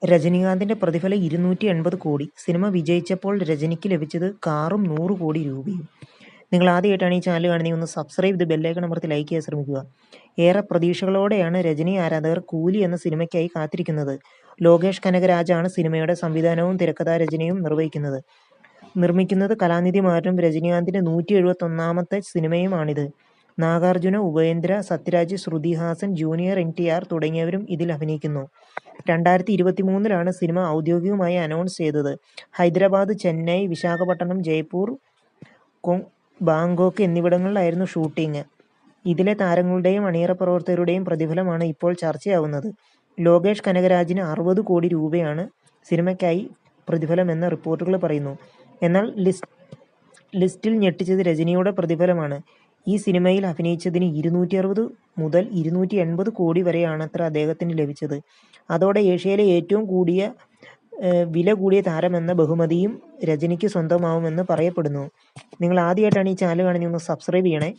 രജനീകാന്തിന്റെ പ്രതിഫലം 280 കോടി. സിനിമ വിജയിച്ചപ്പോൾ രജനിക്ക് ലഭിച്ചത് കാറും 100 കോടി രൂപയും. നിങ്ങൾ ആദ്യമായിട്ടാണ് ഈ ചാനൽ കാണുന്നത്, ഒന്ന് സബ്സ്ക്രൈബ് ചെയ്ത് ബെല്ലൈക്കൺ അമർത്തി ലൈക്ക് ചെയ്യാൻ ശ്രമിക്കുക. ഏറെ പ്രതീക്ഷകളോടെയാണ് രജനി ആരാധകർ കൂലി എന്ന സിനിമയ്ക്കായി കാത്തിരിക്കുന്നത്. ലോകേഷ് കനകരാജാണ് സിനിമയുടെ സംവിധാനവും തിരക്കഥാരചനയും നിർമ്മിക്കുന്നത്. കലാനിധി മാരനും രജനീകാന്തിന്റെ 171ാമത്തെ സിനിമയുമാണിത്. നാഗാർജുന, ഉപേന്ദ്ര, സത്യരാജ്, ശ്രുതി ഹാസൻ, ജൂനിയർ NTR തുടങ്ങിയവരും ഇതിൽ അഭിനയിക്കുന്നു. 2023 സിനിമ ഔദ്യോഗികമായി അനൗൺസ് ചെയ്തത്. ഹൈദരാബാദ്, ചെന്നൈ, വിശാഖപട്ടണം, ജയ്പൂർ, ബാങ്കോക്ക് എന്നിവിടങ്ങളിലായിരുന്നു ഷൂട്ടിംഗ്. ഇതിലെ താരങ്ങളുടെയും അണിയറ പ്രവർത്തകരുടെയും പ്രതിഫലമാണ് ഇപ്പോൾ ചർച്ചയാവുന്നത്. ലോകേഷ് കനകരാജിന് 60 കോടി രൂപയാണ് സിനിമയ്ക്കായി പ്രതിഫലമെന്ന് റിപ്പോർട്ടുകൾ പറയുന്നു. എന്നാൽ ലിസ്റ്റിൽ ഞെട്ടിച്ചത് രജനിയുടെ പ്രതിഫലമാണ്. ഈ സിനിമയിൽ അഭിനയിച്ചതിന് 260 മുതൽ 280 കോടി വരെയാണത്ര അദ്ദേഹത്തിന് ലഭിച്ചത്. അതോടെ ഏഷ്യയിലെ ഏറ്റവും വില കൂടിയ താരമെന്ന ബഹുമതിയും രജനിക്ക് സ്വന്തമാവുമെന്ന് പറയപ്പെടുന്നു. നിങ്ങൾ ആദ്യമായിട്ടാണ് ഈ ചാനൽ കാണുന്നത്, ഒന്ന് സബ്സ്ക്രൈബ് ചെയ്യണേ.